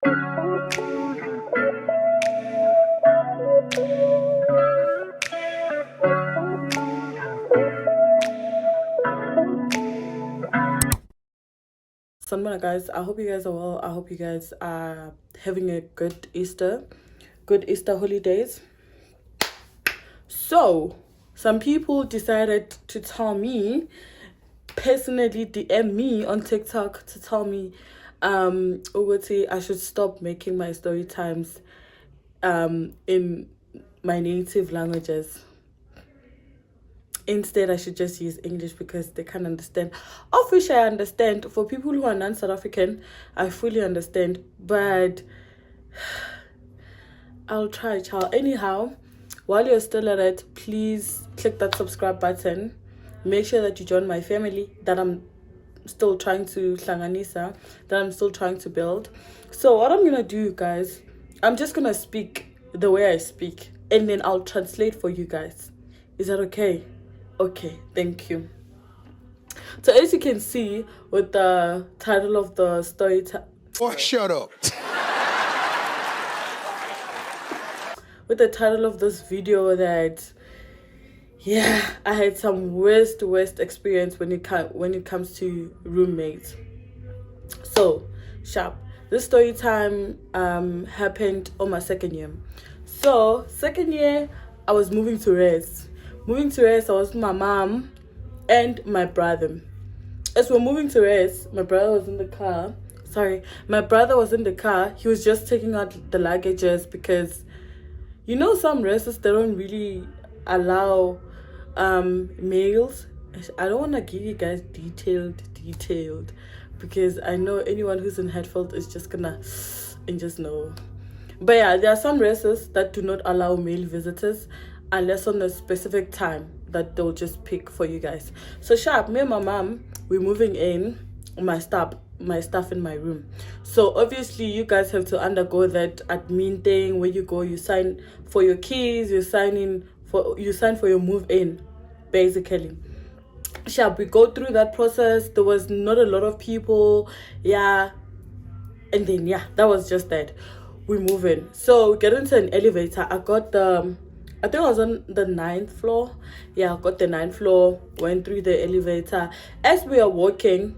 Sunmana guys, I hope you guys are well. I hope you guys are having a good Easter holidays. So some people decided to tell me, personally DM me on TikTok to tell me Uguti, I should stop making my story times in my native languages. Instead, I should just use English because they can't understand. Of which I understand. For people who are non-South African, I fully understand. But I'll try, child. Anyhow, while you're still at it, please click that subscribe button. Make sure that you join my family that I'm still trying to hlanganisa, that I'm still trying to build. So what I'm going to do, guys, I'm just going to speak the way I speak. And then I'll translate for you guys. Is that okay? Okay, thank you. So as you can see with the title of the story time. Oh, shut up. With the title of this video that, yeah, I had some worst experience when it comes to roommates. So, sharp. This story time happened on my second year. So, second year, I was moving to res. I was with my mom and my brother. As we're moving to res, my brother was in the car. He was just taking out the luggages because, you know, some reses, they don't really allow males. I don't want to give you guys detailed because I know anyone who's in Hatfield is just gonna and just know. But yeah, there are some reses that do not allow male visitors unless on a specific time that they'll just pick for you guys. So sharp, me and my mom, we're moving in my stuff in my room. So obviously you guys have to undergo that admin thing where you go, you sign for your keys, you sign for your move in, basically. Sharp, we go through that process. There was not a lot of people, yeah, and then yeah, that was just that. We move in. So we get into an elevator. I think I was on the 9th floor. Yeah, I got the 9th floor, went through the elevator. As we are walking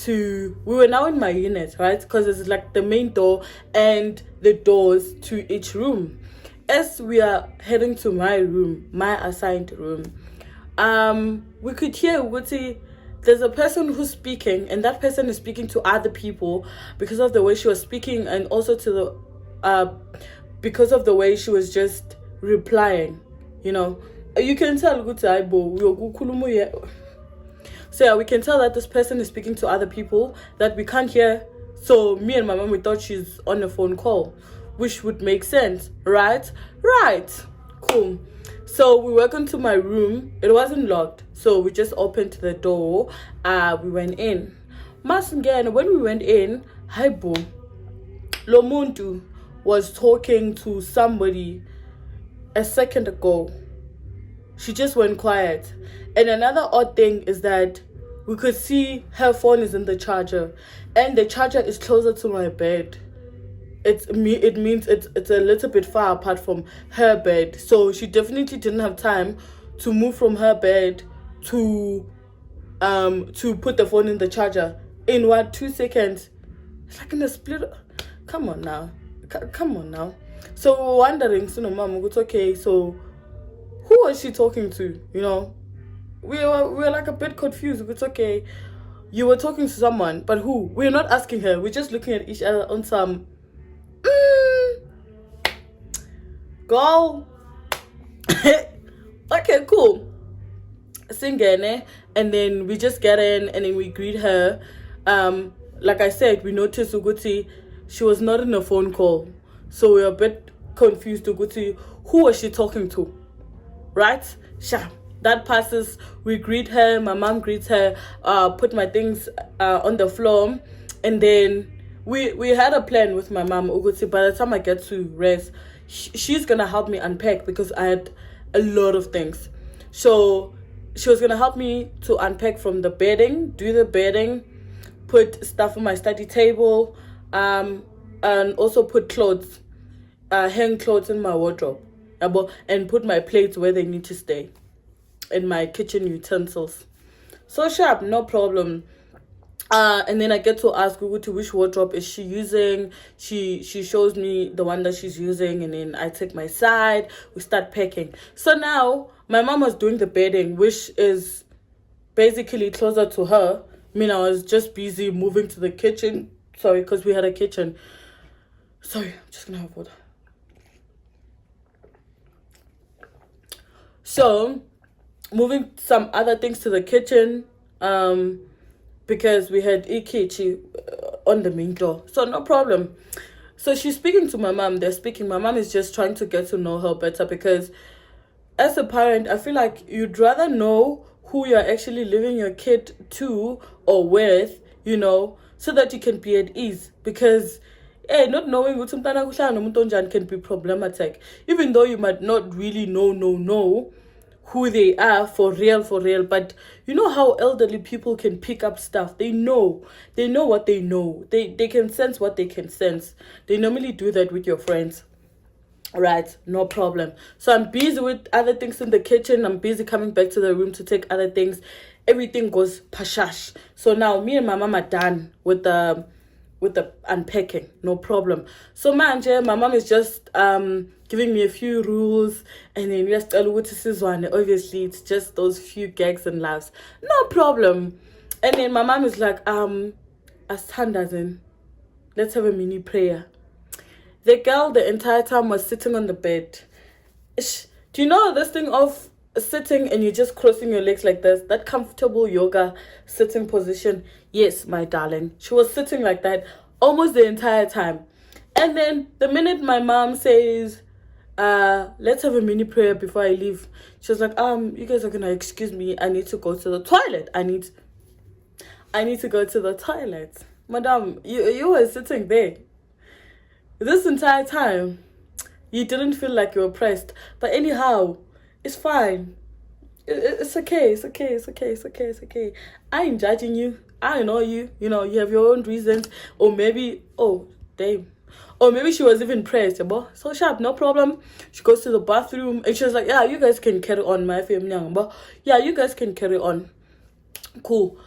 we were now in my unit, right? Because it's like the main door and the doors to each room. As we are heading to my room, my assigned room, we could hear Wuti, there's a person who's speaking, and that person is speaking to other people because of the way she was speaking, and also because of the way she was just replying, you know. You can tell so yeah, we can tell that this person is speaking to other people that we can't hear. So me and my mom, we thought she's on a phone call, which would make sense, right? Cool. So we walked into my room. It wasn't locked, so we just opened the door. We went in. Masingena, when we went in, hi boom, Lomuntu was talking to somebody a second ago. She just went quiet. And another odd thing is that we could see her phone is in the charger, and the charger is closer to my bed. It means it's a little bit far apart from her bed. So she definitely didn't have time to move from her bed to put the phone in the charger. In what, 2 seconds? It's like in a split. Come on now. So we're wondering, so no, mom, it's okay. So who was she talking to? You know, we were like a bit confused. It's okay. You were talking to someone, but who? We're not asking her. We're just looking at each other on some girl. Okay, cool. Singene, and then we just get in, and then we greet her. Like I said, we noticed Uguti, she was not in a phone call, so we were a bit confused. Uguti, who was she talking to? Right? Sha. That passes. We greet her. My mom greets her. Put my things on the floor, and then we had a plan with my mom. Uguti, by the time I get to rest, she's gonna help me unpack because I had a lot of things. So she was gonna help me to unpack from the bedding, do the bedding, put stuff on my study table, and also put clothes, hang clothes in my wardrobe, and put my plates where they need to stay, and my kitchen utensils. So sharp, no problem. And then I get to ask Google to which wardrobe is she using. She shows me the one that she's using, and then I take my side. We start packing. So now my mom was doing the bedding, which is basically closer to her. I mean, I was just busy moving to the kitchen. Sorry, because we had a kitchen. Sorry, I'm just gonna have water. So moving some other things to the kitchen, because we had ikichi on the main door, so no problem. So she's speaking to my mom. They're speaking. My mom is just trying to get to know her better, because as a parent, I feel like you'd rather know who you're actually leaving your kid to or with, so that you can be at ease. Because not knowing can be problematic, even though you might not really know who they are for real. But you know how elderly people can pick up stuff. They know what they know. They can sense what they can sense. They normally do that with your friends. Right, no problem. So I'm busy with other things in the kitchen. I'm busy coming back to the room to take other things. Everything goes pashash. So now me and my mom are done with the unpacking. No problem. So my mom is just giving me a few rules, and then just obviously it's just those few gags and laughs. No problem. And then my mom is like, as time doesn't, let's have a mini prayer. The girl the entire time was sitting on the bed. Do you know this thing of sitting and you're just crossing your legs like this? That comfortable yoga sitting position. Yes, my darling. She was sitting like that almost the entire time. And then the minute my mom says, let's have a mini prayer before I leave, she was like, you guys are gonna excuse me. I need to go to the toilet. I need to go to the toilet. Madam, you were sitting there this entire time. You didn't feel like you were pressed. But anyhow, it's fine. It's okay. It's okay. I ain't judging you. I know you. You have your own reasons. Or maybe, oh, damn. Or maybe she was even pressed. So sharp, no problem. She goes to the bathroom and she was like, yeah, you guys can carry on, my family. Yeah, you guys can carry on. Cool.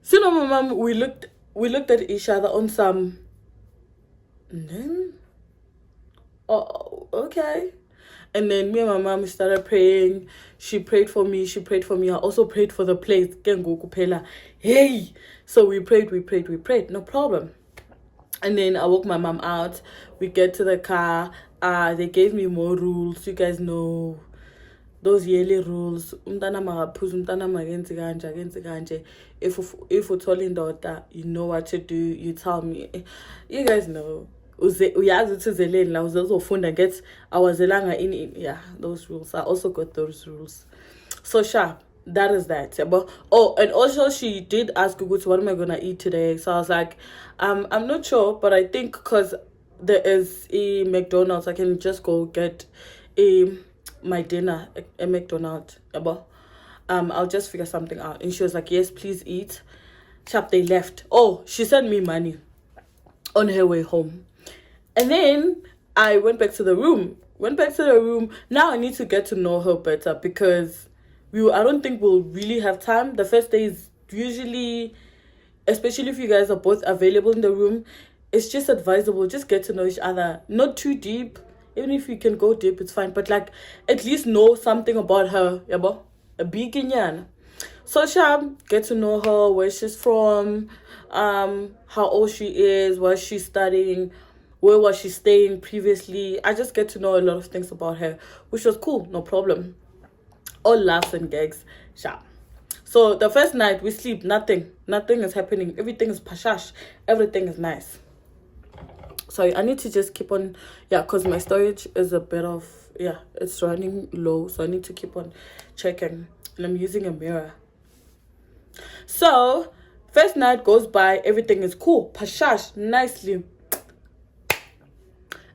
So now, my mom, we looked at each other on some... And then... Oh, okay. And then me and my mom started praying. She prayed for me. I also prayed for the place. Hey! So we prayed. No problem. And then I woke my mom out. We get to the car. They gave me more rules. You guys know those yearly rules. If uthole indoda, you know what to do. You tell me. You guys know. Uyazi uzeleni la uzofunda get awazelanga in those rules. I also got those rules. So sharp. That is that. But and also she did ask Google, what am I gonna eat today? So I was like, I'm not sure, but I think because there is a McDonald's, I can just go get my dinner at McDonald's. I'll just figure something out. And she was like, yes, please eat. Sharp, they left. Oh, she sent me money on her way home. And then I went back to the room. Now I need to get to know her better, because I don't think we'll really have time. The first day is usually, especially if you guys are both available in the room, it's just advisable. Just get to know each other. Not too deep. Even if you can go deep, it's fine. But like, at least know something about her. A beginner. So get to know her, where she's from, how old she is, what she's studying, where was she staying previously. I just get to know a lot of things about her, which was cool. No problem. All laughs and gags. So the first night we sleep, nothing is happening. Everything is pashash. Everything is nice. Sorry, I need to just keep on, because my storage is a bit of, it's running low. So I need to keep on checking. And I'm using a mirror. So first night goes by, everything is cool. Pashash, nicely.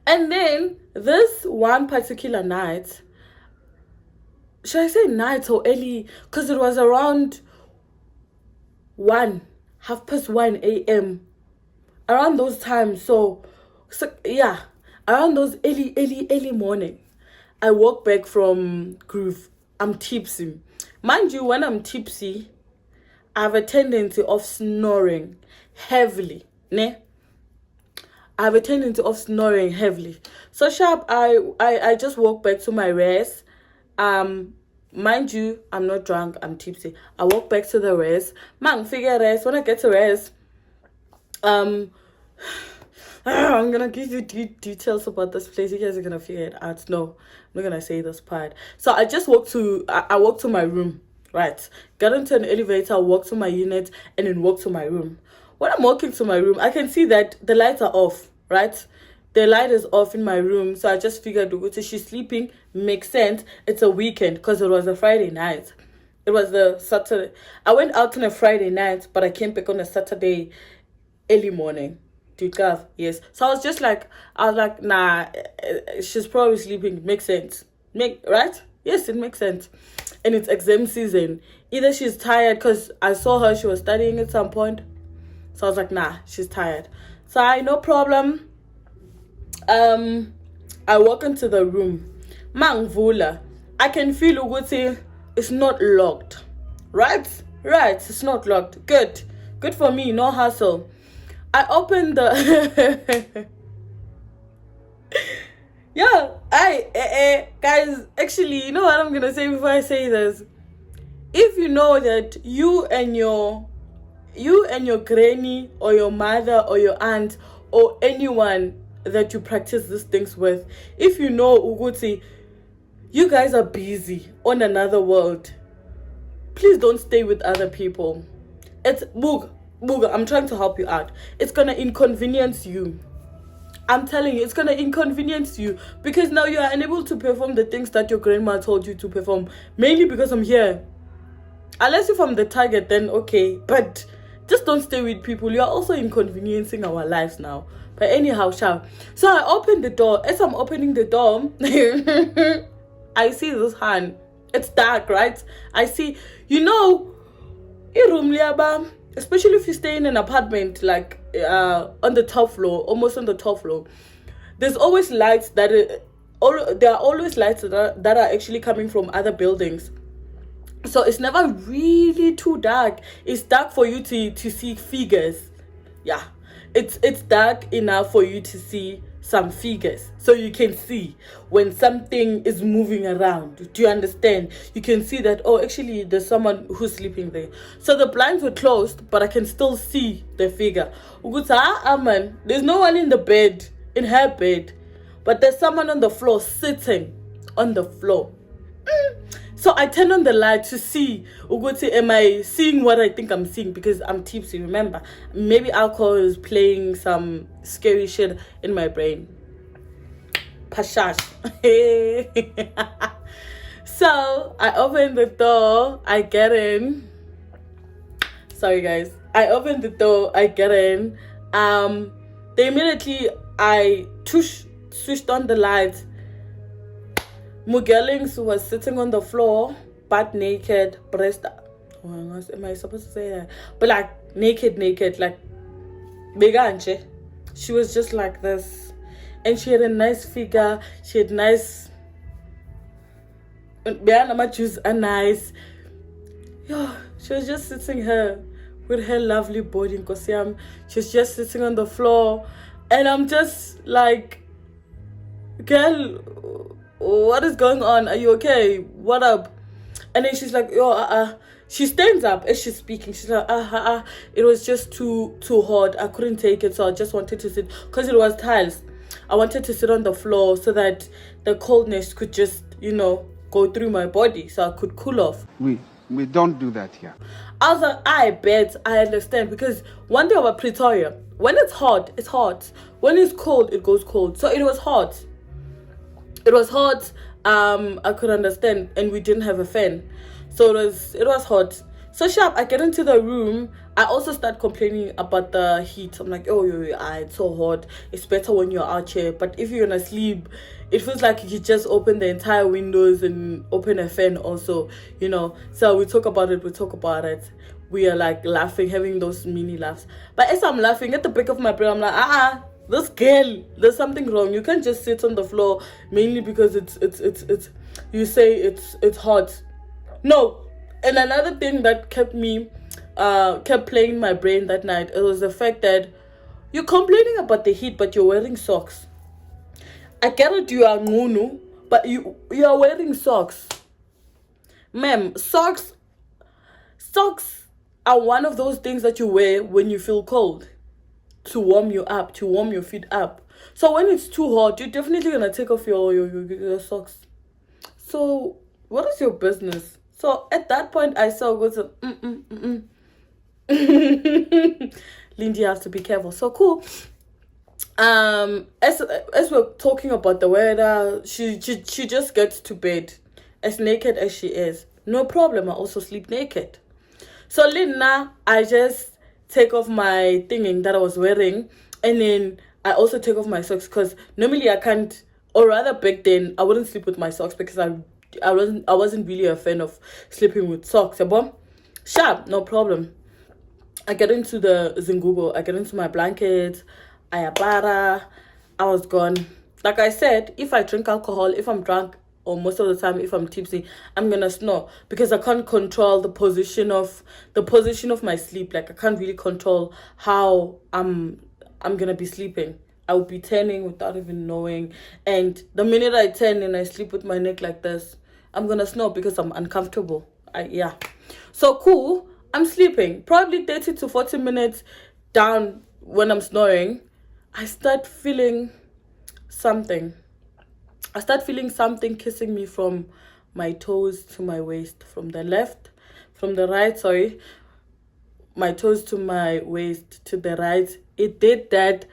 And then this one particular night, should I say night or early? Because it was around 1:30 a.m. Around those times. So So yeah, around those early morning, I walk back from Groove. I'm tipsy. Mind you, when I'm tipsy, I have a tendency of snoring heavily. I have a tendency of snoring heavily. So sharp, I just walk back to my rest. Mind you, I'm not drunk, I'm tipsy. I walk back to the rest. Man, figure rest. When I get to rest, I'm gonna give you details about this place. You guys are gonna figure it out. No, I'm not gonna say this part. So I just I walk to my room, right? Got into an elevator, walk to my unit, and then walk to my room. When I'm walking to my room, I can see that the lights are off, right? The light is off in my room, so I just figured, she's sleeping, makes sense. It's a weekend because it was a Friday night. It was the Saturday. I went out on a Friday night, but I came back on a Saturday early morning. Yes. So I was like, nah, she's probably sleeping. Makes sense. Right? Yes, it makes sense. And it's exam season. Either she's tired because I saw her, she was studying at some point. So I was like, nah, she's tired. So no problem. I walk into the room. Mangvula. I can feel ukuthi it's not locked. Right? Right. It's not locked. Good. Good for me. No hassle. I opened the guys, actually, you know what I'm gonna say before I say this? If you know that you and your granny or your mother or your aunt or anyone that you practice these things with, if you know Uguti, you guys are busy on another world, please don't stay with other people. It's Boog, I'm trying to help you out. It's gonna inconvenience you. I'm telling you, it's gonna inconvenience you because now you are unable to perform the things that your grandma told you to perform, mainly because I'm here. Unless you're from the target, then okay, but just don't stay with people. You are also inconveniencing our lives now. But anyhow, so I opened the door. As I'm opening the door, I see this hand. It's dark, right? I see, especially if you stay in an apartment like on the top floor, almost on the top floor, there's always lights there are always lights that are actually coming from other buildings. So it's never really too dark. It's dark for you to see figures. Yeah, it's dark enough for you to see some figures, so you can see when something is moving around. Do you understand? You can see that, oh, actually there's someone who's sleeping there. So the blinds were closed, but I can still see the figure. Man, there's no one in her bed, but there's someone on the floor, sitting on the floor. So I turn on the light to see, am I seeing what I think I'm seeing? Because I'm tipsy, remember. Maybe alcohol is playing some scary shit in my brain. Pashash. So I open the door, I get in. Sorry guys. I open the door, I get in. Immediately I switched on the lights. Mugelings was sitting on the floor, butt naked, breast. Oh my gosh, am I supposed to say that? But like naked, like Beganche. She was just like this, and she had a nice figure. She had nice. Choose a nice. She was just sitting here with her lovely body in Kosiam. She was just sitting on the floor, and I'm just like, girl, what is going on? Are you okay? What up? And then she's like, she stands up as she's speaking. She's like, it was just too hot. I couldn't take it, so I just wanted to sit, because it was tiles. I wanted to sit on the floor so that the coldness could just, go through my body, so I could cool off. We don't do that here. I was like, I bet I understand, because one thing about Pretoria, when it's hot, it's hot. When it's cold, it goes cold. So it was hot. I could understand, and we didn't have a fan, so it was hot. So sharp, I get into the room. I also start complaining about the heat. I'm like, it's so hot. It's better when you're out here, but if you're gonna sleep, it feels like you just open the entire windows and open a fan also, So we talk about it. We are like laughing, having those mini laughs. But as I'm laughing, at the back of my brain, I'm like, This girl, there's something wrong. You can't just sit on the floor mainly because it's you say it's hot. No. And another thing that kept playing in my brain that night, it was the fact that you're complaining about the heat, but you're wearing socks. I get it, you are ngunu, but you are wearing socks. Ma'am, socks are one of those things that you wear when you feel cold, to warm you up, to warm your feet up. So when it's too hot, you're definitely gonna take off your socks. So what is your business? So at that point, I saw was Lindy, you have to be careful. So cool. As we're talking about the weather, she just gets to bed as naked as she is. No problem. I also sleep naked. So Lina, I just take off my thinging that I was wearing, and then I also take off my socks because normally I can't, or rather back then I wouldn't sleep with my socks because I wasn't really a fan of sleeping with socks. Sharp, no problem. I get into the Zingubo, I get into my blanket, I was gone. Like I said, if I drink alcohol, if I'm drunk, or most of the time if I'm tipsy, I'm gonna snore because I can't control the position of my sleep. Like I can't really control how I'm gonna be sleeping. I will be turning without even knowing, and the minute I turn and I sleep with my neck like this, I'm gonna snore because I'm uncomfortable. So cool, I'm sleeping probably 30 to 40 minutes down. When I'm snoring, I start feeling something kissing me from my toes to my waist, from the right, my toes to my waist to the right. It did that.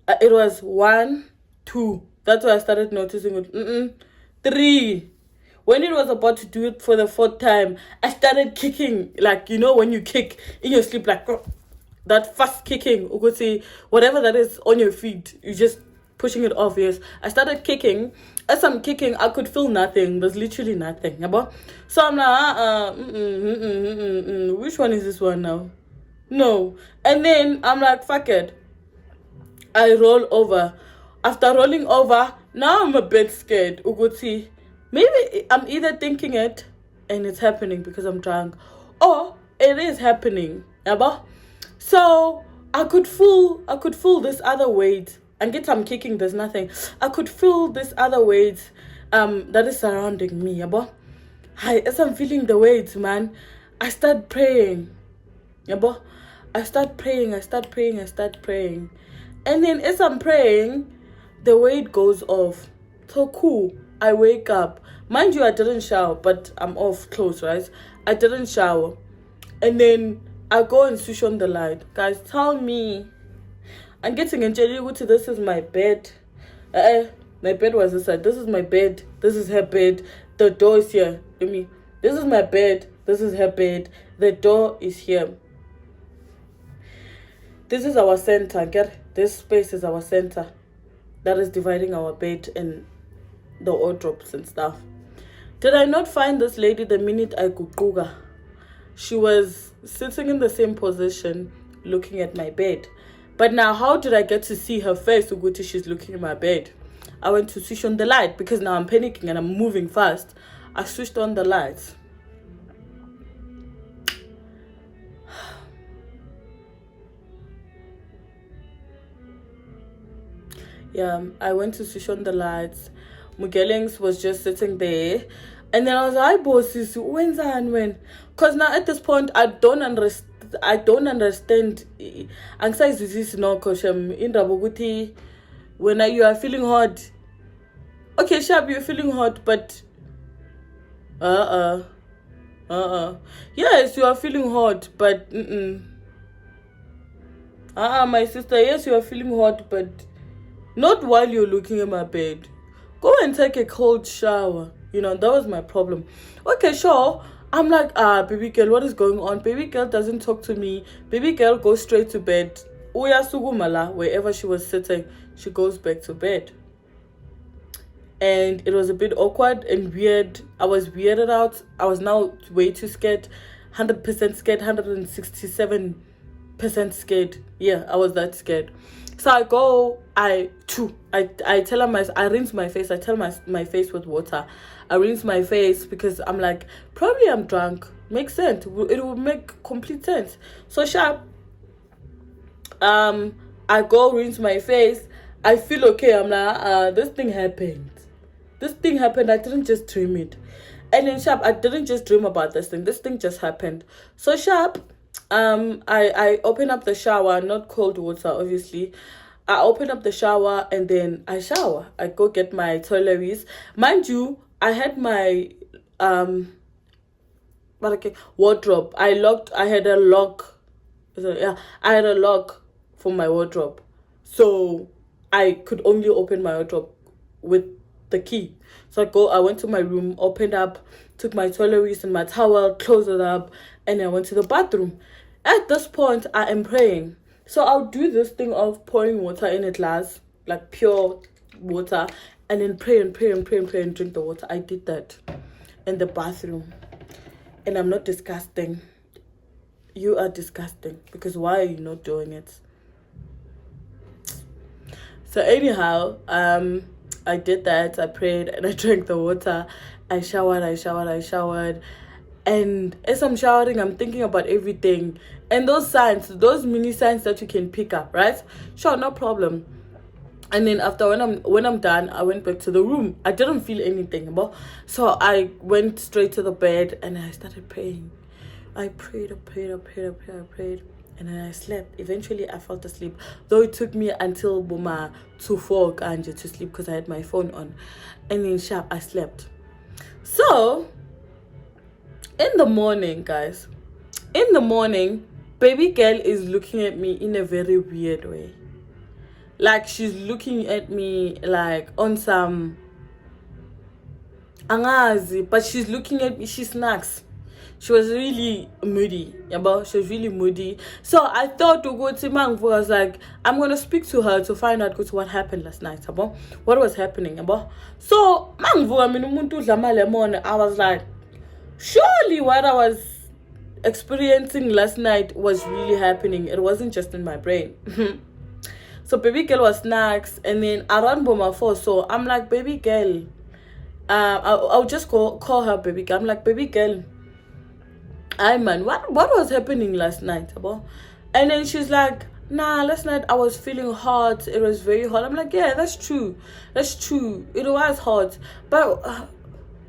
It was 1, 2. That's why I started noticing it. 3. When it was about to do it for the 4th time, I started kicking, like, you know, when you kick in your sleep, like that fast kicking, whatever that is on your feet, you just pushing it off. Yes, I started kicking. As I'm kicking, I could feel nothing. There's literally nothing. So I'm like, which one is this one now? No. And then I'm like, fuck it. I roll over. After rolling over, now I'm a bit scared. Maybe I'm either thinking it and it's happening because I'm drunk, or it is happening. So I could feel this other weight. And get I'm kicking, there's nothing. I could feel this other weight that is surrounding me. As I'm feeling the weight, man, I start praying. I start praying. And then as I'm praying, the weight goes off. So cool. I wake up. Mind you, I didn't shower, but I'm off clothes, right? I didn't shower. And then I go and switch on the light. Guys, tell me. I'm getting in jelly. This is my bed. My bed was this side. This is my bed. This is her bed. The door is here. This is my bed. This is her bed. The door is here. This is our center. This space is our center. That is dividing our bed and the wardrobes and stuff. Did I not find this lady the minute I guguga? She was sitting in the same position, looking at my bed. But now, how did I get to see her face? She's looking at my bed. I went to switch on the light because now I'm panicking and I'm moving fast. I switched on the lights. Yeah, I went to switch on the lights. Mugelings was just sitting there. And then I was like, bosses, when's that when? Because now at this point, I don't understand. Anxiety is no question. In Raboguti, when you are feeling hot. Okay, sharp, you're feeling hot, but yes, you are feeling hot, but my sister, yes, you are feeling hot, but not while you're looking at my bed. Go and take a cold shower. That was my problem. Okay, sure. I'm like, baby girl, what is going on? Baby girl doesn't talk to me. Baby girl goes straight to bed. Uya sugumala, wherever she was sitting, she goes back to bed. And it was a bit awkward and weird. I was weirded out. I was now way too scared. 100% scared, 167% scared. Yeah, I was that scared. So I go, I tell her I rinse my face. I tell my face with water. I rinse my face because I'm like, probably I'm drunk. Makes sense. It will make complete sense. So sharp. I go rinse my face. I feel okay. I'm like, this thing happened. This thing happened. I didn't just dream it. And then sharp, I didn't just dream about this thing. This thing just happened. So sharp, I open up the shower, not cold water, obviously. I open up the shower and then I shower. I go get my toiletries. Mind you, I had my wardrobe. I had a lock. So, yeah, I had a lock for my wardrobe. So I could only open my wardrobe with the key. So I went to my room, opened up, took my toiletries and my towel, closed it up, and I went to the bathroom. At this point, I am praying. So I'll do this thing of pouring water in a glass, like pure water, and then pray and pray and pray and pray and drink the water. I did that in the bathroom. And I'm not disgusting. You are disgusting. Because why are you not doing it? So anyhow, I did that. I prayed and I drank the water. I showered. And as I'm showering, I'm thinking about everything. And those signs, those mini signs that you can pick up, right? Sure, no problem. And then after when I'm done, I went back to the room. I didn't feel anything. So I went straight to the bed and I started praying. I prayed. And then I slept. Eventually, I fell asleep. Though it took me until 2-4 to sleep because I had my phone on. And then sharp, I slept. So, in the morning, guys. Baby girl is looking at me in a very weird way. Like, she's looking at me like on some angazi. But she's looking at me, she snacks. She was really moody. She was really moody. So I thought to go to Mangvu. I was like, I'm going to speak to her to find out what happened last night. What was happening. So Mangvu, I was like, surely what I was experiencing last night was really happening. It wasn't just in my brain. So baby girl was snacks. And then around Boma 4. So I'm like, baby girl. I'll just call her baby girl. I'm like, baby girl. Hi man, what was happening last night? And then she's like, nah, last night I was feeling hot. It was very hot. I'm like, yeah, that's true. It was hot. But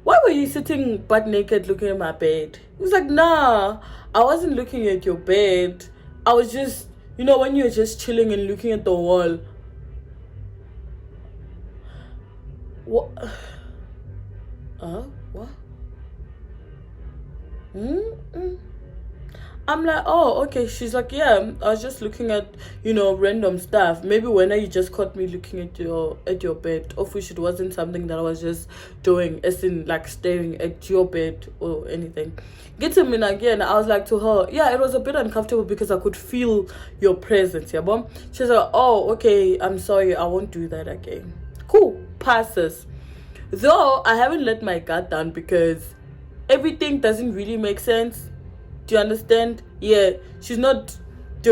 why were you sitting butt naked looking at my bed? He was like, nah, I wasn't looking at your bed. I was just, when you're just chilling and looking at the wall. What? What? I'm like, oh, okay. She's like, yeah, I was just looking at, random stuff. Maybe when you just caught me looking at your bed, of which it wasn't something that I was just doing, as in like staring at your bed or anything. Get to me again. I was like to her, yeah, it was a bit uncomfortable because I could feel your presence, yeah, bom. She's like, oh, okay, I'm sorry, I won't do that again. Cool, passes. Though I haven't let my guard down because everything doesn't really make sense. Do you understand? Yeah, she's not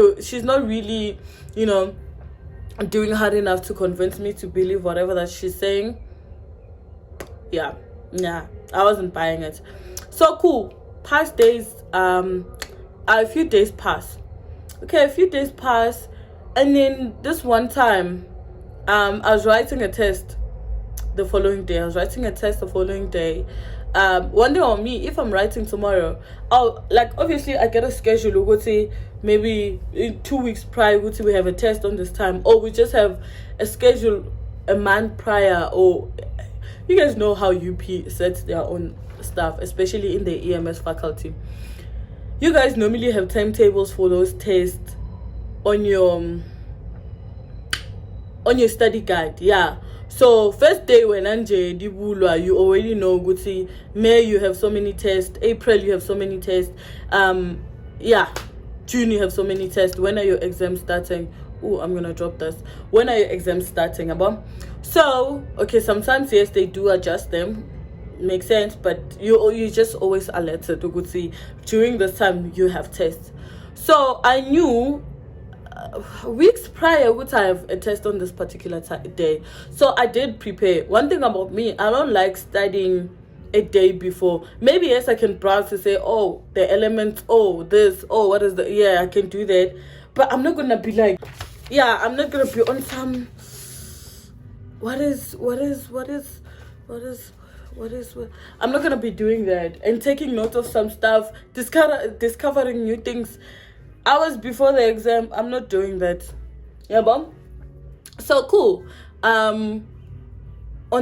really, doing hard enough to convince me to believe whatever that she's saying. Yeah, nah, I wasn't buying it. So cool. Past days, a few days pass. Okay, a few days pass, and then this one time, I was writing a test the following day. One day on me, if I'm writing tomorrow, obviously I get a schedule. We'll say maybe in 2 weeks prior, we have a test on this time, or we just have a schedule a month prior. Or you guys know how UP sets their own stuff, especially in the EMS faculty. You guys normally have timetables for those tests on your study guide, yeah. So first day when Anje Dibulwa, you already know Guti, May you have so many tests, April you have so many tests, June you have so many tests. When are your exams starting? Oh, I'm gonna drop this. When are your exams starting? So okay, sometimes yes they do adjust them, makes sense, but you just always alerted to Guti during this time you have tests. So I knew weeks prior would I have a test on this particular day. So I did prepare. One thing about me, I don't like studying a day before. Maybe yes, I can browse to say, oh, the elements, oh, this, oh, what is the, yeah, I can do that. But I'm not gonna be like, yeah, I'm not gonna be on some, what is I'm not gonna be doing that and taking note of some stuff, discovering new things hours before the exam. I'm not doing that. Yeah, but so cool. On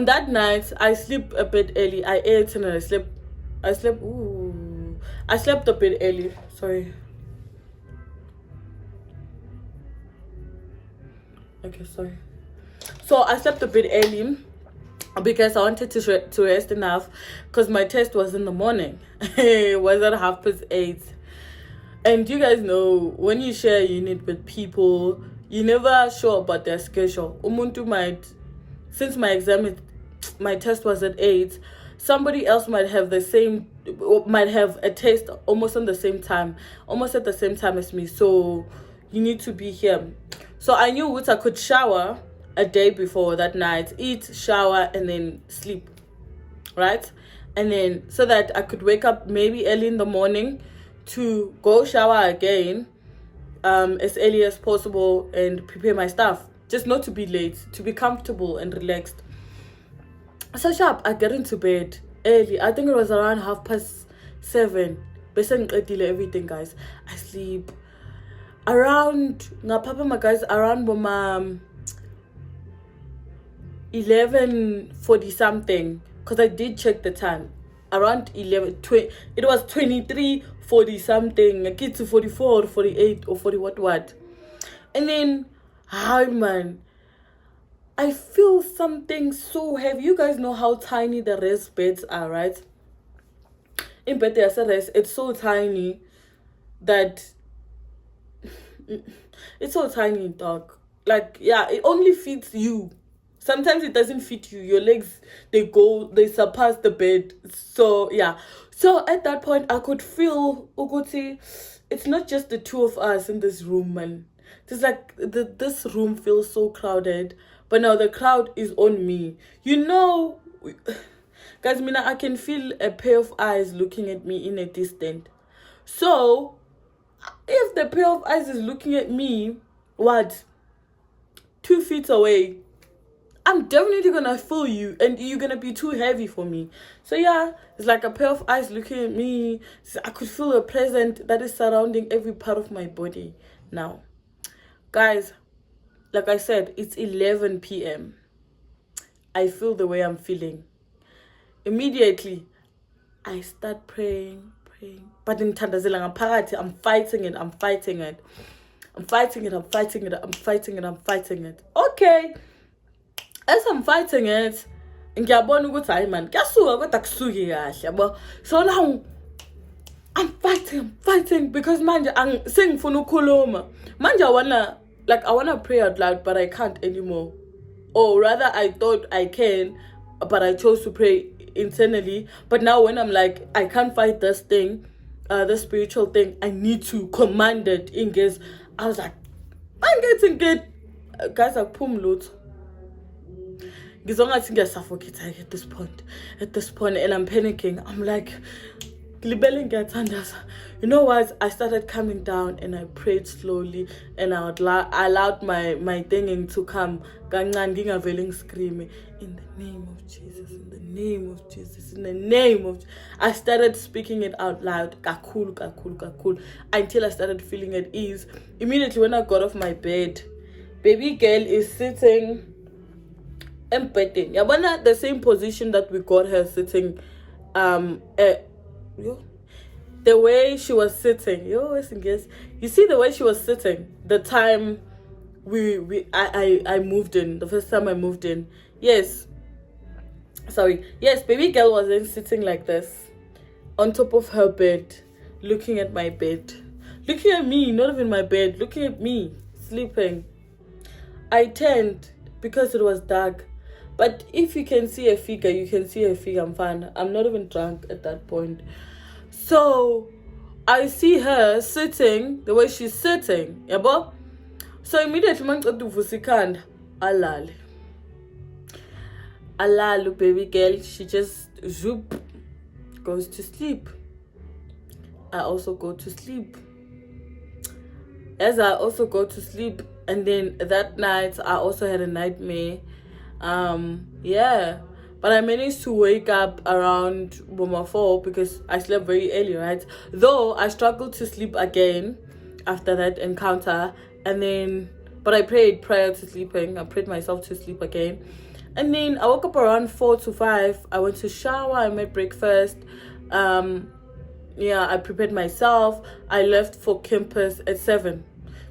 that night, I sleep a bit early. I ate and I slept. I slept a bit early. Sorry. Okay, sorry. So I slept a bit early because I wanted to rest enough, because my test was in the morning. It was at 8:30. And you guys know, when you share a unit with people, you never sure about their schedule. Umuntu might, since my test was at 8, somebody else might have a test almost at the same time as me. So you need to be here. So I knew I could shower a day before that night, eat, shower, and then sleep, right? And then so that I could wake up maybe early in the morning to go shower again, as early as possible, and prepare my stuff, just not to be late, to be comfortable and relaxed. So sharp, I get into bed early. I think it was around 7:30. Basically everything, guys. I sleep around around 11:40 something, because I did check the time. Around 11:20, it was 23:40 something. I get to 44 or 48 or 40 what. And then, hi man, I feel something so heavy. You guys know how tiny the rest beds are, right? In bed there's a rest. It's so tiny that it's so tiny, dog. Like, yeah, it only fits you. Sometimes it doesn't fit you. Your legs, they surpass the bed. So yeah. So at that point, I could feel Uguti. It's not just the two of us in this room, man. It's like this room feels so crowded, but now the crowd is on me. You know, guys, Mina, I can feel a pair of eyes looking at me in a distance. So if the pair of eyes is looking at me, 2 feet away, I'm definitely gonna feel you, and you're gonna be too heavy for me. So yeah, it's like a pair of eyes looking at me. So I could feel a presence that is surrounding every part of my body. Now, guys, like I said, it's 11 p.m. I feel the way I'm feeling. Immediately, I start praying. But in Tandazela, I'm fighting it. Okay. As I'm fighting it, ngiyabona ukuthi hayi man, kuyasuka kodwa kusuki kahle yabo. So now I'm fighting because manje sengifuna ukukhuluma. Manje I wanna pray out loud, but I can't anymore. Or rather, I thought I can, but I chose to pray internally. But now when I'm like, I can't fight this thing, this spiritual thing, I need to command it in case. I was like, I'm getting good. Guys, I pum loot. Suffocate at this point, and I'm panicking. I'm like, you know what? I started coming down and I prayed slowly, and I allowed my thinging to come. Screaming in the name of Jesus, in the name of Jesus, in the name of. I started speaking it out loud, kakul, until I started feeling at ease. Immediately when I got off my bed, baby girl is sitting. Empathy. Yabana, the same position that we got her sitting, the way she was sitting. You see the way she was sitting. The time I moved in. The first time I moved in. Yes, baby girl was then sitting like this, on top of her bed, looking at my bed, looking at me, not even my bed, looking at me sleeping. I turned because it was dark. But if you can see a figure, you can see a figure. I'm fine. I'm not even drunk at that point. So I see her sitting the way she's sitting. Yeah, So immediately mangiceda uvusa ikhanda alale baby girl. She just zoop goes to sleep. I also go to sleep. As I also go to sleep, and then that night I also had a nightmare. Yeah, but I managed to wake up around 4 because I slept very early, right? Though I struggled to sleep again after that encounter, and then but I prayed prior to sleeping. I prayed myself to sleep again, and then I woke up around 4 to 5. I went to shower. I made breakfast. Yeah, I prepared myself. I left for campus at 7.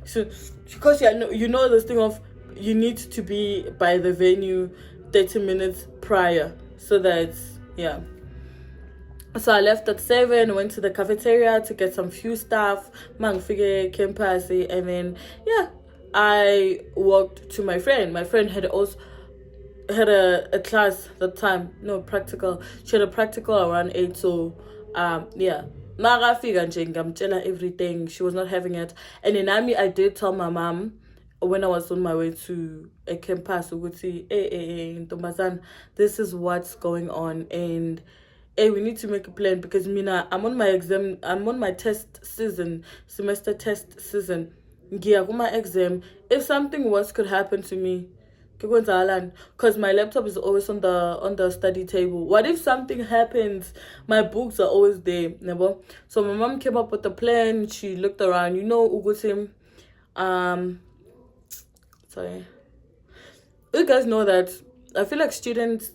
So because you know this thing of you need to be by the venue 30 minutes prior, so that yeah. So I left at 7, went to the cafeteria to get some few stuff, figure campus, and then yeah, I walked to my friend. My friend had also had a class that time, no practical. She had a practical around 8, so yeah. Marafika nje ngamtshela everything. She was not having it. And in I did tell my mom when I was on my way to a campus, hey, Ntombazana, this is what's going on, and hey, we need to make a plan because Mina, I'm on my test season, semester test season. My exam. If something worse could happen to me, because my laptop is always on the study table. What if something happens? My books are always there, never. So my mom came up with a plan. She looked around, Ugutim. Sorry. You guys know that I feel like student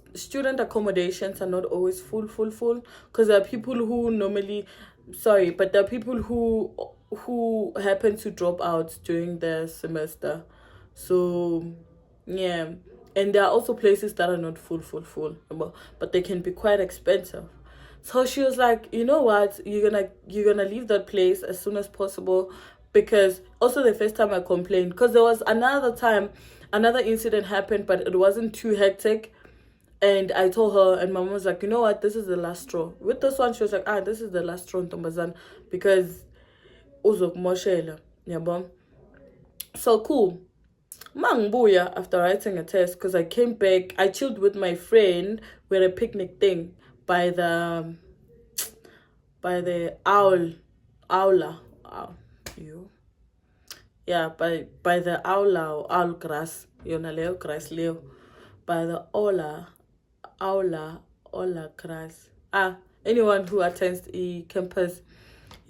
accommodations are not always full, because there are people who there are people who happen to drop out during the semester. So yeah, and there are also places that are not full, but they can be quite expensive. So she was like, you know what, you're gonna leave that place as soon as possible, because also the first time I complained, because there was another incident happened, but it wasn't too hectic. And I told her, and my mom was like, you know what, this is the last straw. With this one, she was like, this is the last straw, Ntombazana, because uzok moshela, yeah, so cool. Mangbuya after writing a test, because I came back, I chilled with my friend. We had a picnic thing by the aula. Yeah, by the aula or owl grass. Leo grass leo. By the aula grass. Anyone who attends the campus,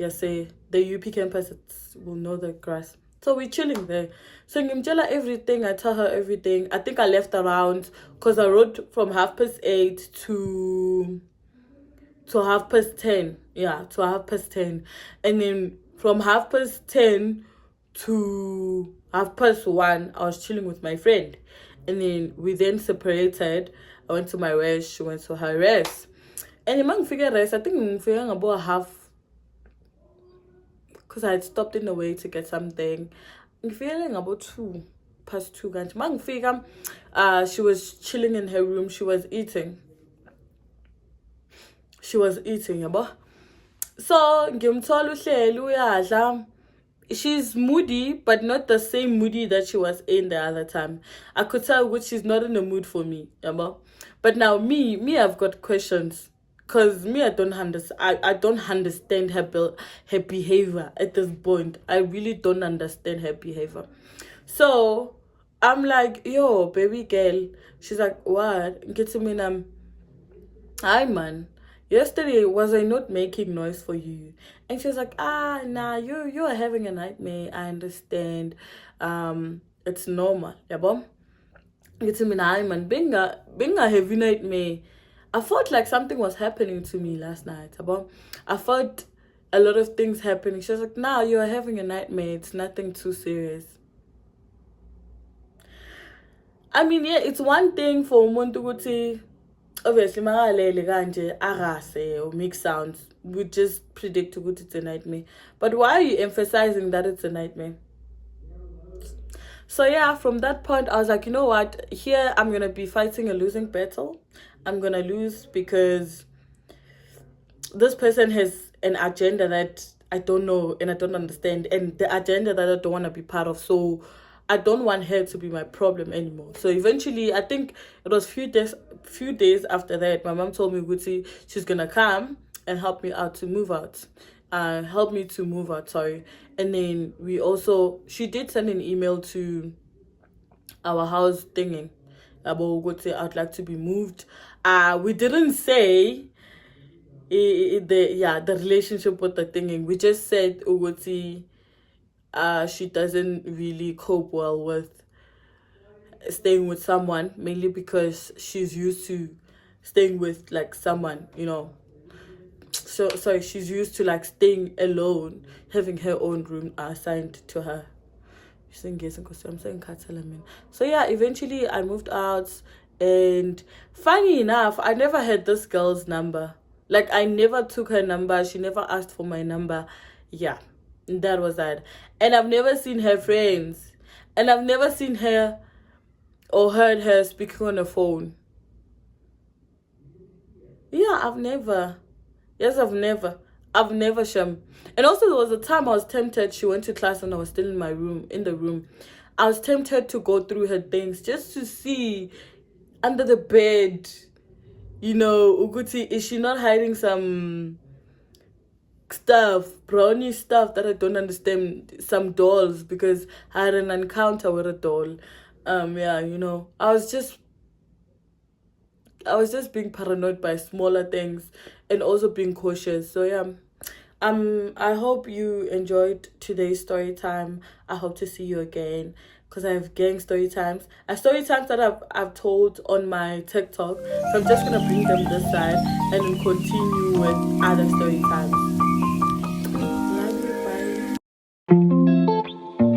say the UP campus, will know the grass. So we're chilling there. So ngimtshela everything, I tell her everything. I think I left around, because I wrote from 8:30 to 10:30. Yeah, to 10:30. And then from 10:30 to 1:30, I was chilling with my friend. And then we then separated. I went to my rest, she went to her rest. And among figure rest, I think I'm figuring about half, because I had stopped in the way to get something. I'm feeling about 2:02. She was chilling in her room. She was eating. Yabo. So she's moody, but not the same moody that she was in the other time. I could tell which she's not in the mood for me, yabo. But now me, I've got questions. Because me, I don't understand her behavior at this point. I really don't understand her behavior. So I'm like, yo, baby girl. She's like, what? Get to me, hi, man. Yesterday, was I not making noise for you? And she was like, nah, you are having a nightmare. I understand. It's normal. Yeah, bom. Get to me, hi, man. Being a heavy nightmare. I felt like something was happening to me last night. I felt a lot of things happening. She was like, nah, you are having a nightmare. It's nothing too serious. I mean, yeah, it's one thing for umuntu ukuthi obviously makalele kanje arase or make sounds. We just predict ukuthi it's a nightmare. But why are you emphasizing that it's a nightmare? So yeah, from that point, I was like, you know what? Here, I'm going to be fighting a losing battle. I'm going to lose because this person has an agenda that I don't know and I don't understand. And the agenda that I don't want to be part of. So I don't want her to be my problem anymore. So eventually, I think it was few days after that, my mom told me, Guti, she's gonna come and help me out to move out. Help me to move out, sorry. And then she did send an email to our house thingy about Guti, I'd like to be moved. We didn't say the relationship with the thingy. We just said Uguti, she doesn't really cope well with staying with someone, mainly because she's used to staying with like someone, so sorry, she's used to like staying alone, having her own room assigned to her. I'm saying Catalan. So yeah, eventually I moved out, and funny enough, I never had this girl's number. Like, I never took her number. She never asked for my number. Yeah, that was that. And I've never seen her friends, and I've never seen her or heard her speaking on the phone. Yeah, I've never. Yes, I've never, Shem. And also, there was a time I was tempted. She went to class and I was still in the room. I was tempted to go through her things just to see under the bed, Uguti, is she not hiding some stuff, brownie stuff that I don't understand, some dolls, because I had an encounter with a doll. I was just being paranoid by smaller things and also being cautious. So yeah, I hope you enjoyed today's story time. I hope to see you again, because I have gang story times. Story times that I've told on my TikTok. So I'm just gonna bring them this side and then continue with other story times.